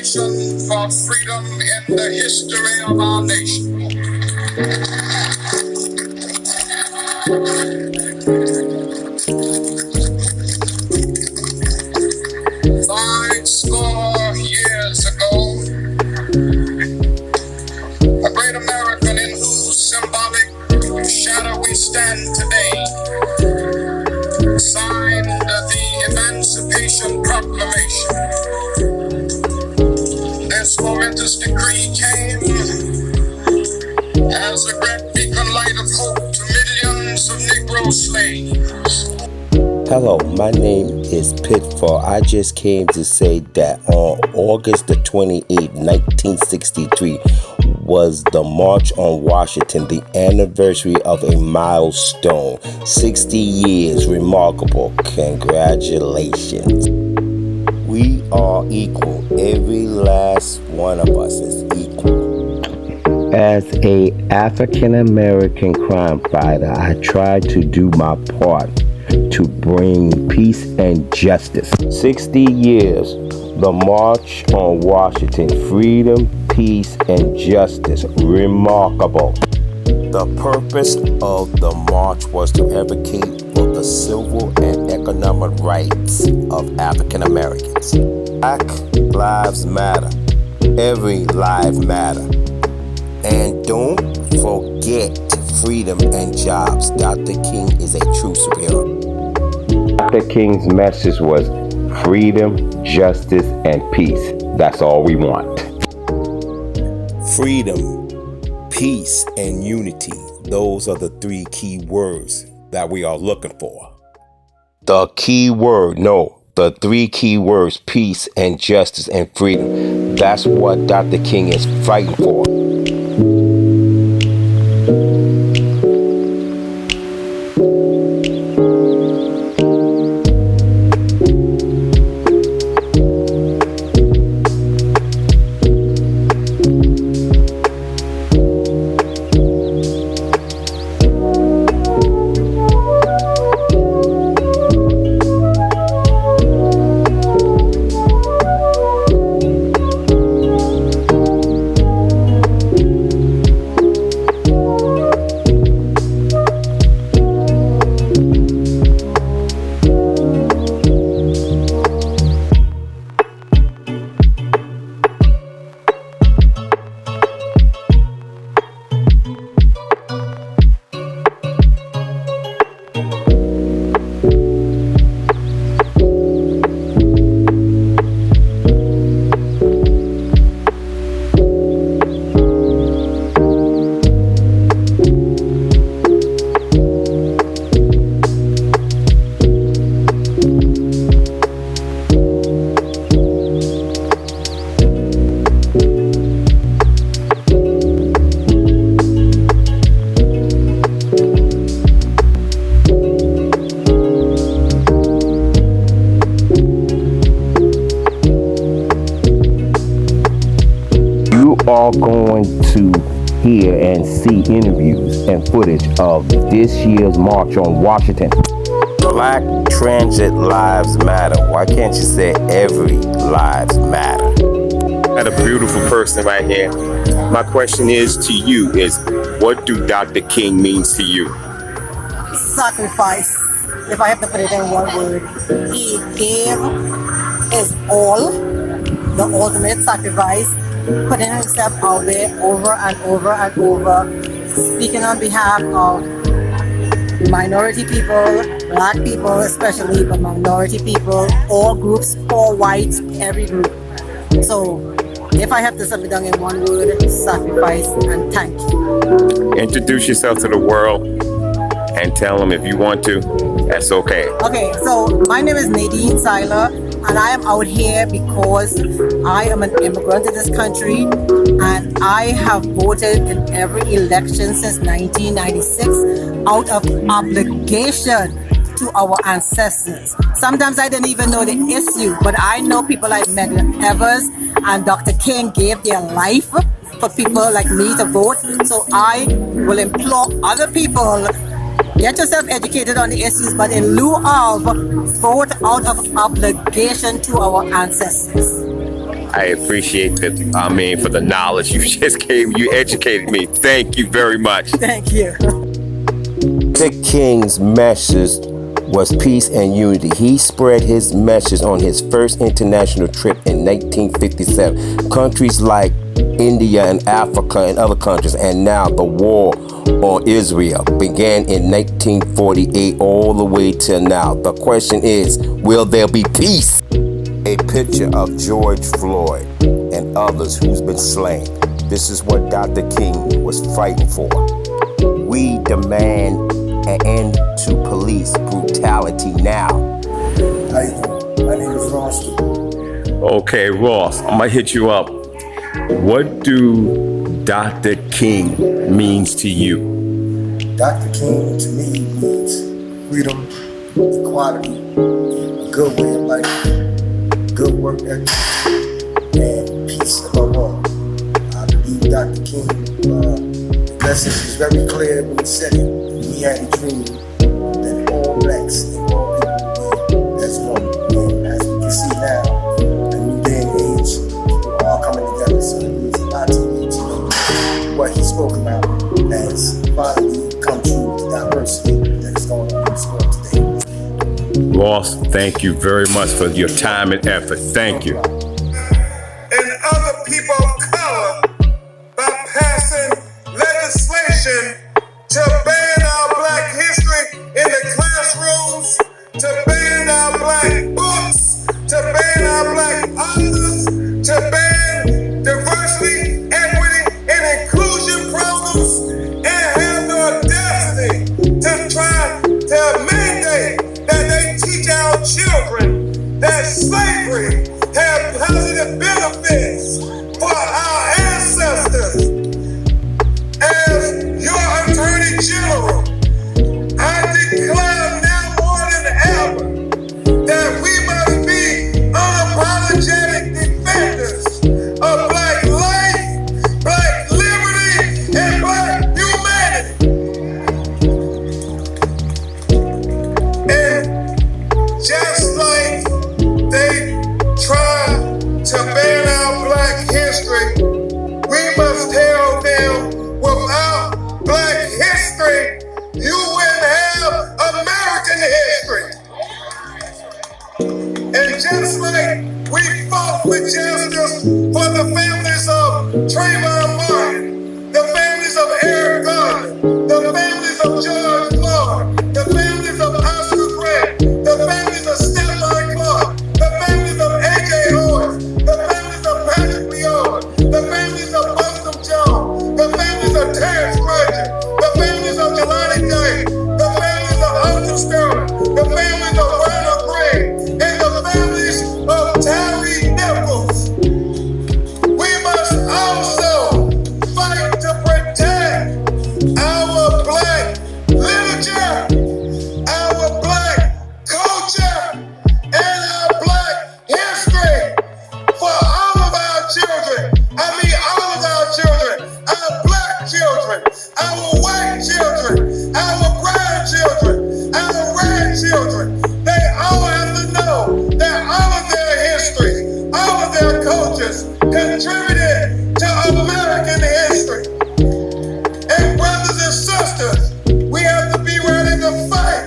celebration for freedom in the history of our nation. 50 years ago, a great American in whose symbolic shadow we stand today signed the Emancipation Proclamation. This momentous decree came as a great beacon light of hope to millions of Negro slaves. Hello, my name is Pitfall. I just came to say that on August the 28th, 1963 was the March on Washington, the anniversary of a milestone. 60 years, remarkable. Congratulations. We are equal. Every last one of us is equal. As a African American crime fighter, I try to do my part to bring peace and justice. 60 years, the March on Washington, freedom, peace, and justice, remarkable. The purpose of the march was to advocate for the civil and economic rights of African Americans. Black lives matter. Every life matter. And don't forget freedom and jobs. Dr. King is a true superhero. Dr. King's message was freedom, justice, and peace. That's all we want. Freedom, peace, and unity. Those are the three key words that we are looking for. The three key words, peace and justice and freedom. That's what Dr. King is fighting for. Are going to hear and see interviews and footage of this year's March on Washington. Black transit lives matter. Why can't you say every lives matter? Got a beautiful person right here. My question is to you is, what do Dr. King means to you? Sacrifice. If I have to put it in one word, he gave his all, the ultimate sacrifice, putting himself out there over and over and over, speaking on behalf of minority people, black people especially, but minority people, all groups, poor, white, every group. So if I have to sum it down in one word, sacrifice and thank you. Introduce yourself to the world and tell them if you want to, that's okay. Okay, so my name is Nadine Seiler, and I am out here because I am an immigrant to this country, and I have voted in every election since 1996 out of obligation to our ancestors. Sometimes I didn't even know the issue, but I know people like Medgar Evers and Dr. King gave their life for people like me to vote. So I will implore other people, get yourself educated on the issues, but in lieu of, vote out of obligation to our ancestors. I appreciate for the knowledge you just gave. You educated me. Thank you very much. Thank you. The King's message was peace and unity. He spread his message on his first international trip in 1957. Countries like India and Africa and other countries, and now the war on Israel began in 1948 all the way till now. The question is, will there be peace? A picture of George Floyd and others who's been slain. This is what Dr. King was fighting for. We demand an end to police brutality now. How you doing? My name is Ross. Okay, Ross, I'm gonna hit you up. What do Dr. King means to you? Dr. King to me means freedom, equality, a good way of life, good work ethic, and peace above all. I believe Dr. King, the message was very clear when he said it. He had a dream that all blacks and all people would be as one. And as we can see now, a new day and age, people are all coming together. So it means a lot to me to know what he spoke about as finally come true with diversity that is going on in this world today. Ross, thank you very much for your time and effort. Thank you. And other people of color by passing legislation to ban our black history in the classrooms, to ban our black books, to ban our black authors, to ban diversity, equity, and inclusion programs, and have the audacity to try to mandate that they teach our children that slavery had positive benefits for our ancestors. As your Attorney General, I declare now more than ever that we must be unapologetic defenders of black life, black liberty, and black humanity. And just like they try to ban our black history, we must tell them without black history, you wouldn't have American history. And just like we fought for justice for the families of Trayvon Martin, the families of Eric Garner, the families of George Floyd, the families of Oscar Grant, the families of Stephon Clark, the families of A.J. Owens, the families of Patrick Leon, the families of Buster Jones, the families of Terrence Crutcher, the families of Jelani Day, the families of Arthur Sterling, the families of Ronald Gray, and the families of Tyree Nichols. We must also fight to protect our black literature, our black culture, and our black history for all of our children. I mean all of our children, our black children, our white children, our grandchildren, our grandchildren. They all have to know that all of their history, all of their cultures contributed to American history. And brothers and sisters, we have to be ready to fight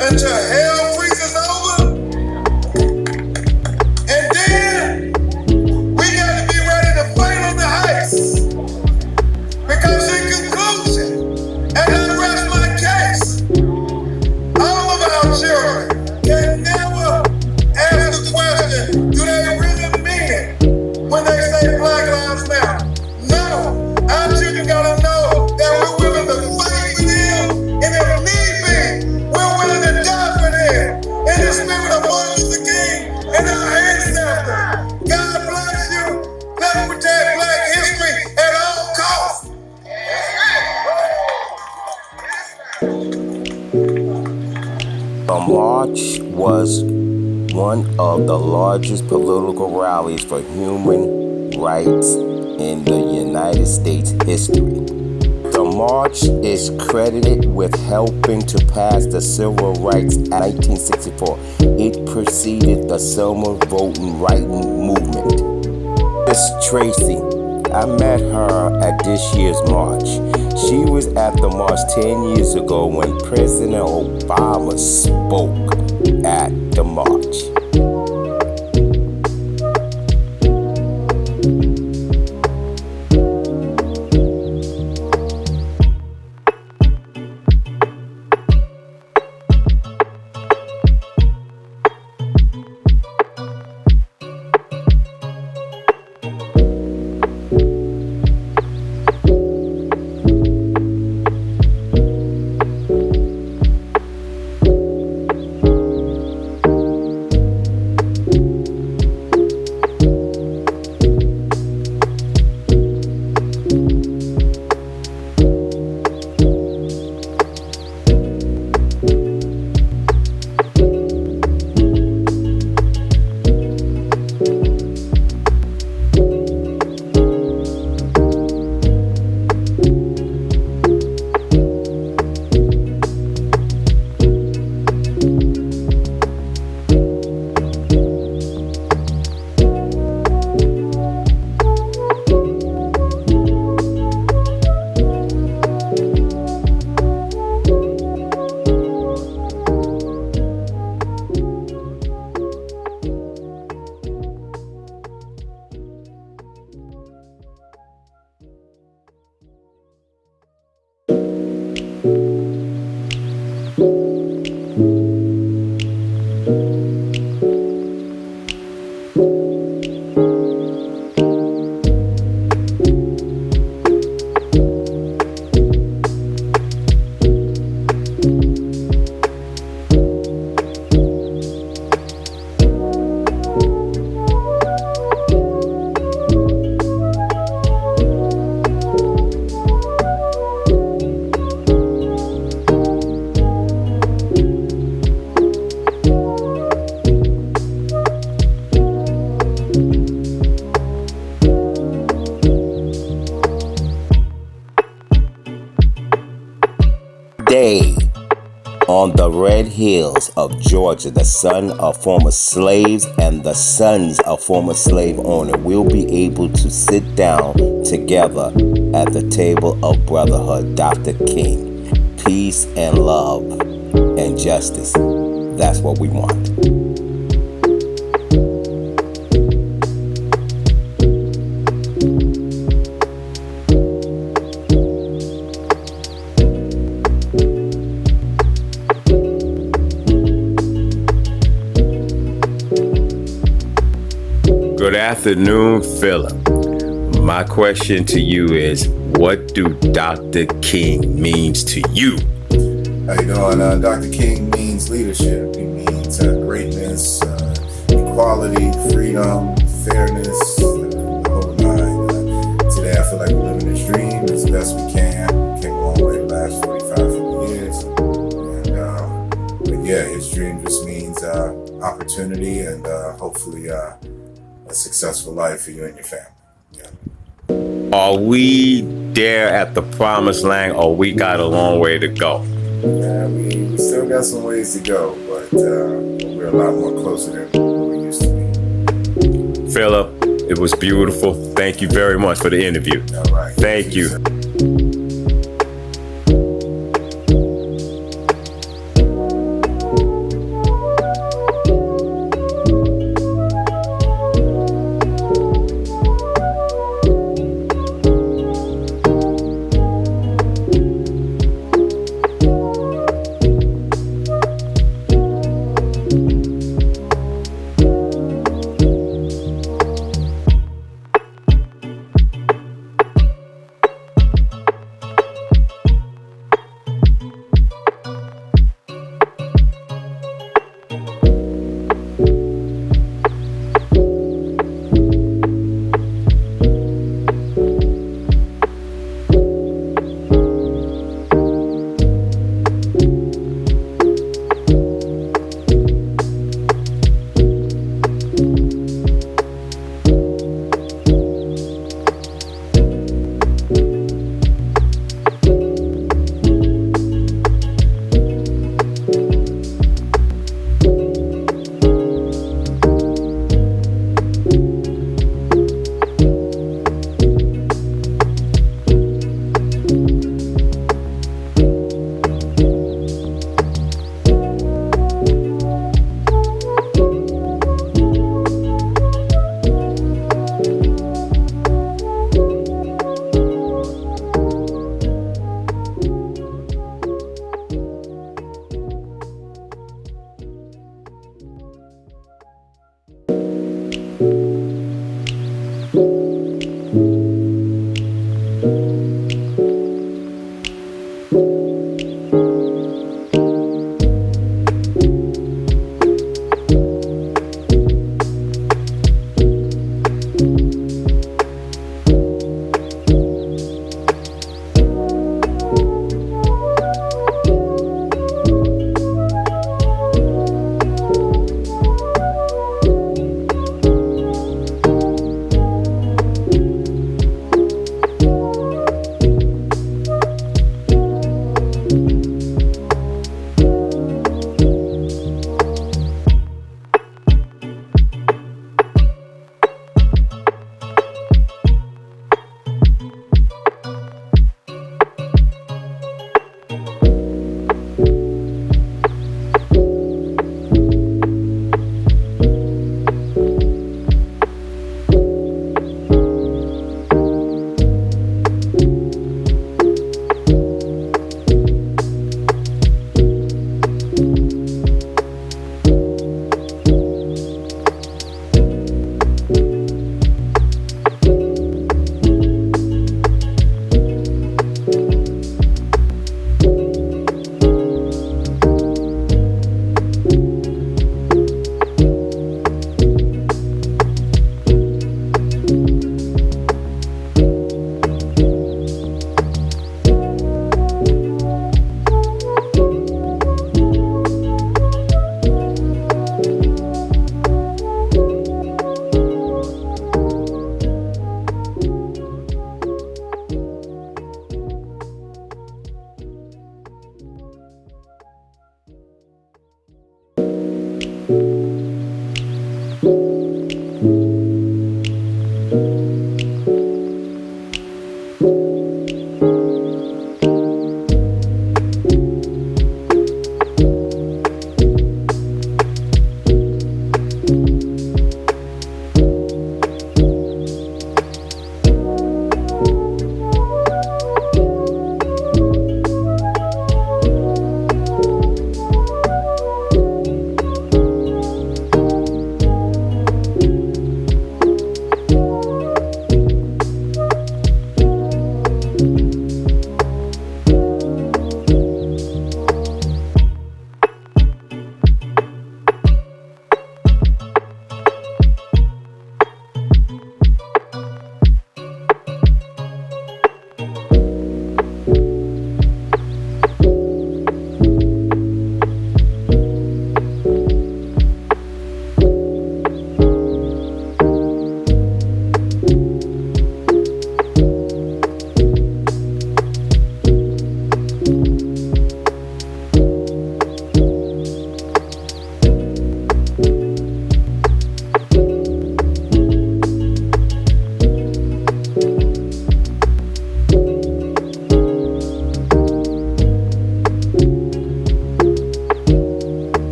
until hell freezes over. And then we got to be ready to fight on the ice. Because in conclusion, and I rest my case, all of our children can never ask the question, do they really mean it when they say Black Lives Matter? No, our children gotta know that we're willing to fight for them, and if need be, we're willing to die for them. In the spirit of Martin Luther King and our ancestors. God bless you. Let's protect black history at all costs. The march was one of the largest political rallies for human rights in the United States history. The march is credited with helping to pass the Civil Rights Act 1964. It preceded the Selma voting rights movement Tracy. I met her at this year's march. She was at the march 10 years ago when President Obama spoke at the march. Day on the red hills of Georgia, the son of former slaves and the sons of former slave owner will be able to sit down together at the table of brotherhood. Dr. King, peace and love and justice. That's what we want. Good afternoon, Philip. My question to you is, what do Dr. King means to you? How you doing? Dr. King means leadership. He means greatness, equality, freedom, fairness, the whole nine. Today I feel like we're living this dream as best we can. Came a long way the last 45 years. But yeah, his dream just means opportunity and hopefully a successful life for you and your family. Yeah. Are we there at the promised land, or we got a long way to go? Yeah, we still got some ways to go, but we're a lot more closer than we used to be. Philip, it was beautiful. Thank you very much for the interview. All right. Thank you.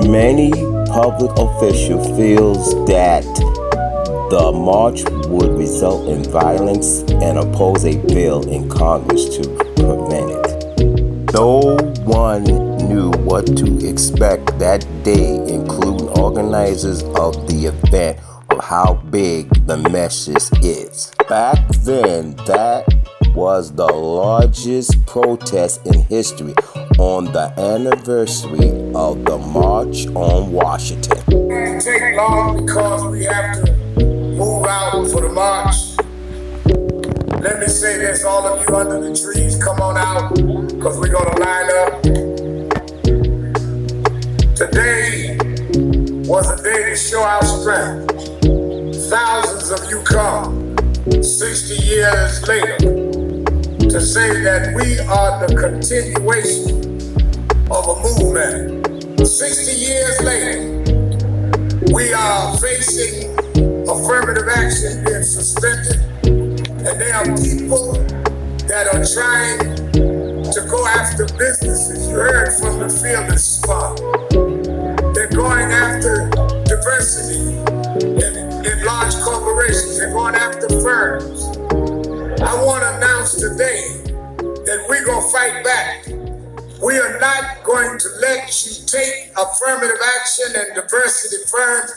Many public officials feels that the march would result in violence and oppose a bill in Congress to prevent it. No one knew what to expect that day, including organizers of the event, of how big the message is. Back then, that was the largest protest in history on the anniversary of the March on Washington. It didn't take long because we have to move out for the march. Let me say this, all of you under the trees, come on out, because we're gonna line up. Today was a day to show our strength. Thousands of you come 60 years later to say that we are the continuation of a movement. 60 years later, we are facing affirmative action being suspended, and there are people that are trying to go after businesses. You heard from the Fearless Fund. They're going after diversity in large corporations. They're going after firms. I want to announce today that we're going to fight back. We are not going to let you take affirmative action and diversity firms.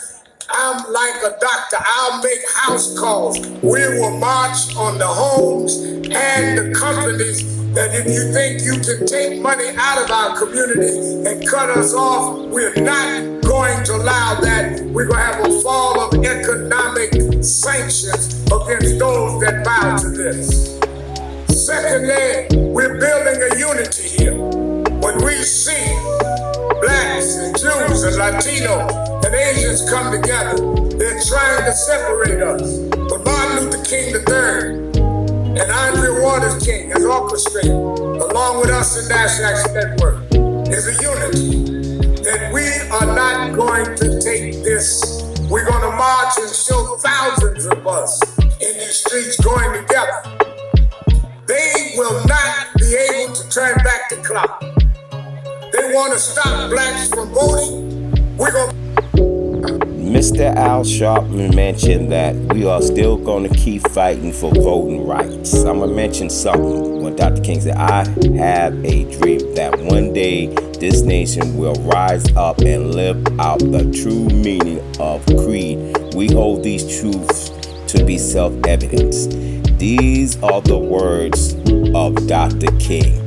I'm like a doctor. I'll make house calls. We will march on the homes and the companies that if you think you can take money out of our community and cut us off, we're not going to allow that. We're going to have a fall of economic sanctions against those that bow to this. Secondly, we're building a unity here. When we see blacks and Jews and Latinos and Asians come together, they're trying to separate us. But Martin Luther King III and Andrea Waters King has orchestrated, along with us in National Action Network, is a unity that we are not going to take this. We're going to march and show thousands of us in these streets going together. They will not be able to turn back the clock. They want to stop blacks from voting. We're going to. Mr. Al Sharpton mentioned that we are still going to keep fighting for voting rights. I'm going to mention something when Dr. King said, I have a dream that one day this nation will rise up and live out the true meaning of creed. We hold these truths to be self-evident. These are the words of Dr. King.